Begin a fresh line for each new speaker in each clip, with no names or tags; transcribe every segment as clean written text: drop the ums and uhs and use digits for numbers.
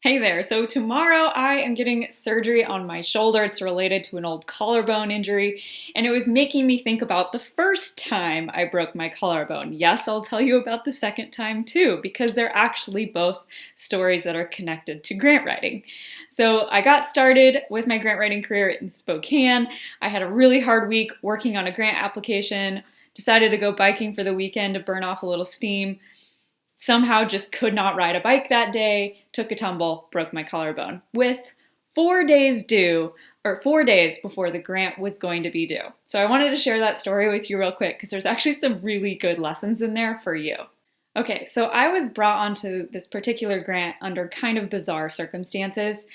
Hey there, so tomorrow I am getting surgery on my shoulder. It's related to an old collarbone injury, and it was making me think about the first time I broke my collarbone. Yes, I'll tell you about the second time too, because they're actually both stories that are connected to grant writing. So I got started with my grant writing career in Spokane. I had a really hard week working on a grant application, decided to go biking for the weekend to burn off a little steam. Somehow just could not ride a bike that day, took a tumble, broke my collarbone with 4 days due, or 4 days before the grant was going to be due. So I wanted to share that story with you real quick because there's actually some really good lessons in there for you. Okay, so I was brought onto this particular grant under kind of bizarre circumstances.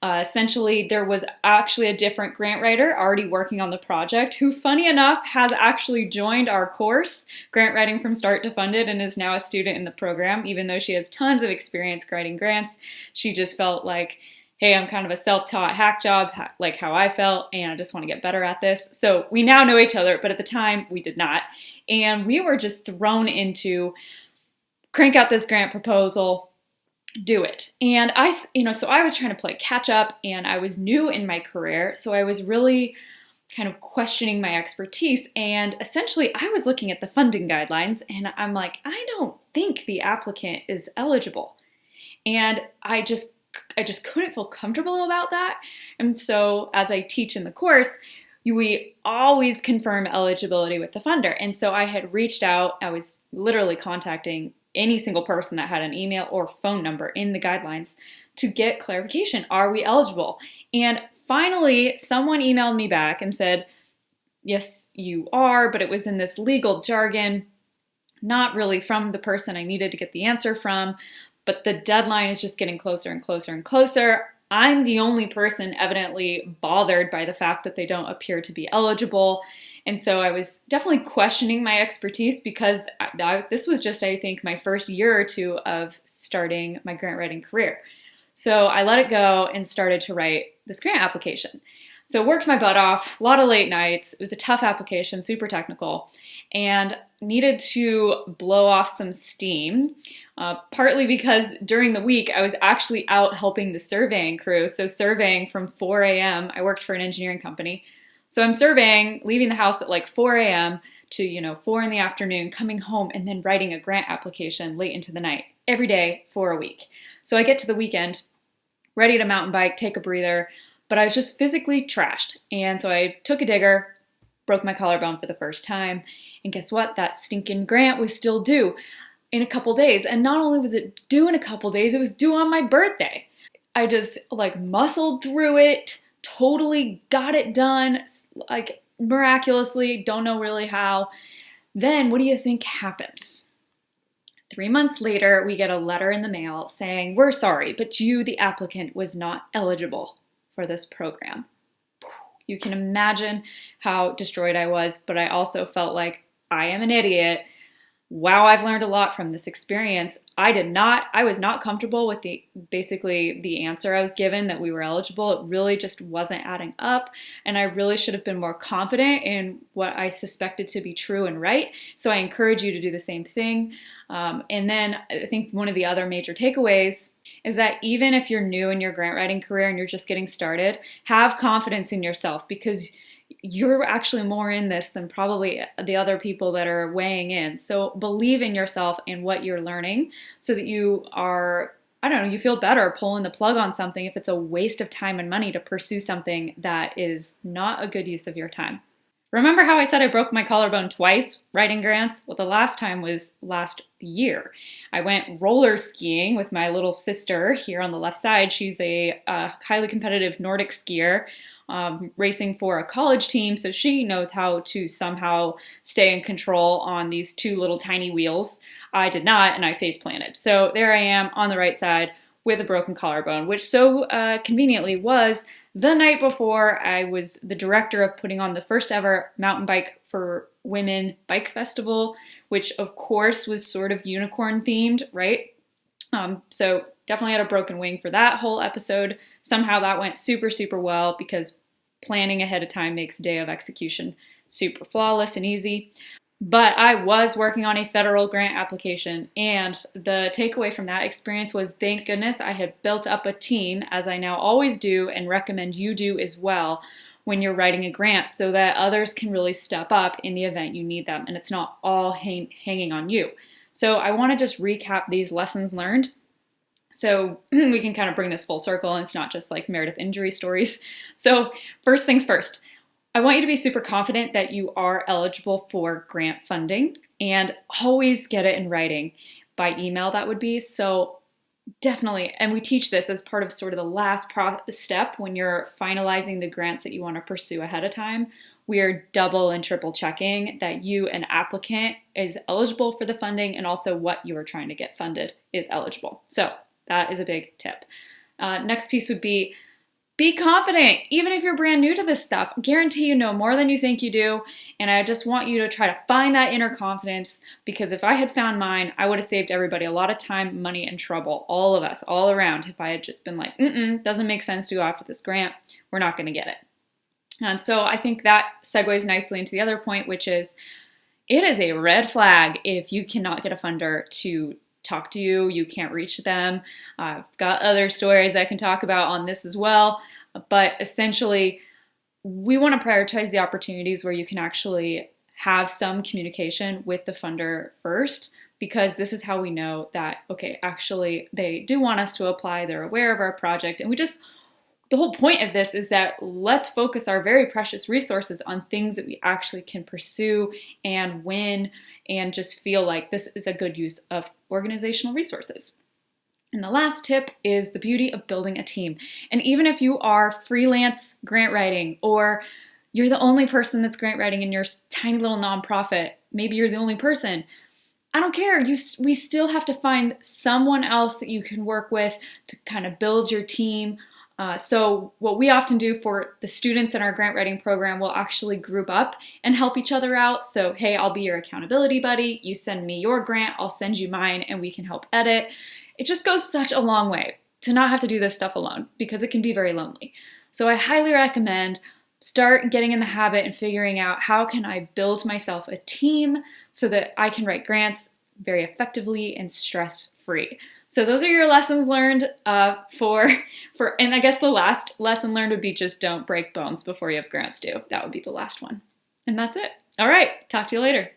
Essentially, there was actually a different grant writer already working on the project who, funny enough, has actually joined our course, Grant Writing from Start to Funded, and is now a student in the program. Even though she has tons of experience writing grants, she just felt like, hey, I'm kind of a self-taught hack job, like how I felt, and I just want to get better at this. So we now know each other, but at the time, we did not. And we were just thrown into crank out this grant proposal, do it. And so I was trying to play catch up and I was new in my career. So I was really kind of questioning my expertise. And essentially I was looking at the funding guidelines and I'm like, I don't think the applicant is eligible. And I just couldn't feel comfortable about that. And so as I teach in the course, we always confirm eligibility with the funder. And so I had reached out, I was literally contacting any single person that had an email or phone number in the guidelines to get clarification. Are we eligible? And finally, someone emailed me back and said, yes, you are, but it was in this legal jargon, not really from the person I needed to get the answer from, but the deadline is just getting closer and closer and closer. I'm the only person evidently bothered by the fact that they don't appear to be eligible. And so I was definitely questioning my expertise because this was just, I think, my first year or two of starting my grant writing career. So I let it go and started to write this grant application. So worked my butt off, a lot of late nights. It was a tough application, super technical, and needed to blow off some steam. Partly because during the week I was actually out helping the surveying crew. So surveying from 4 a.m. I worked for an engineering company. So I'm surveying, leaving the house at like 4 a.m. to 4 in the afternoon, coming home and then writing a grant application late into the night every day for a week. So I get to the weekend, ready to mountain bike, take a breather, but I was just physically trashed. And so I took a digger, broke my collarbone for the first time. And guess what? That stinking grant was still due in a couple days. And not only was it due in a couple days, it was due on my birthday. I just muscled through it, totally got it done, miraculously, don't know really how. Then what do you think happens? 3 months later, we get a letter in the mail saying, we're sorry, but you, the applicant, was not eligible for this program. You can imagine how destroyed I was, but I also felt like I am an idiot. Wow, I've learned a lot from this experience. I was not comfortable with the answer I was given that we were eligible. It really just wasn't adding up. And I really should have been more confident in what I suspected to be true and right. So I encourage you to do the same thing. And then I think one of the other major takeaways is that even if you're new in your grant writing career and you're just getting started, have confidence in yourself because you're actually more in this than probably the other people that are weighing in. So believe in yourself and what you're learning so that you are, you feel better pulling the plug on something if it's a waste of time and money to pursue something that is not a good use of your time. Remember how I said I broke my collarbone twice writing grants? Well, the last time was last year. I went roller skiing with my little sister here on the left side. She's a highly competitive Nordic skier. Racing for a college team, so she knows how to somehow stay in control on these two little tiny wheels. I did not, and I face planted. So there I am on the right side with a broken collarbone, which so conveniently was the night before I was the director of putting on the first ever mountain bike for women bike festival, which of course was sort of unicorn themed, right? So definitely had a broken wing for that whole episode. Somehow that went super, super well because planning ahead of time makes day of execution super flawless and easy. But I was working on a federal grant application, and the takeaway from that experience was thank goodness I had built up a team, as I now always do and recommend you do as well when you're writing a grant, so that others can really step up in the event you need them and it's not all hanging on you. So I want to just recap these lessons learned so we can kind of bring this full circle and it's not just like Meredith injury stories. So first things first, I want you to be super confident that you are eligible for grant funding and always get it in writing by email, that would be. So definitely, and we teach this as part of sort of the last step when you're finalizing the grants that you want to pursue ahead of time. We are double and triple checking that you, an applicant, is eligible for the funding and also what you are trying to get funded is eligible. So that is a big tip. Next piece would be confident. Even if you're brand new to this stuff, guarantee you know more than you think you do. And I just want you to try to find that inner confidence, because if I had found mine, I would have saved everybody a lot of time, money, and trouble. All of us, all around. If I had just been like, doesn't make sense to go after this grant, we're not going to get it. And so I think that segues nicely into the other point, which is it is a red flag if you cannot get a funder to talk to you, you can't reach them. I've got other stories I can talk about on this as well, but essentially we want to prioritize the opportunities where you can actually have some communication with the funder first, because this is how we know that, okay, actually they do want us to apply, they're aware of our project, and the whole point of this is that let's focus our very precious resources on things that we actually can pursue and win and just feel like this is a good use of organizational resources. And the last tip is the beauty of building a team. And even if you are freelance grant writing, or you're the only person that's grant writing in your tiny little nonprofit, maybe you're the only person, I don't care. We still have to find someone else that you can work with to kind of build your team. So what we often do for the students in our grant writing program, we'll actually group up and help each other out. So, hey, I'll be your accountability buddy. You send me your grant, I'll send you mine, and we can help edit. It just goes such a long way to not have to do this stuff alone, because it can be very lonely. So I highly recommend start getting in the habit and figuring out how can I build myself a team so that I can write grants very effectively and stress-free. So those are your lessons learned and I guess the last lesson learned would be just don't break bones before you have grants due. That would be the last one. And that's it. All right, talk to you later.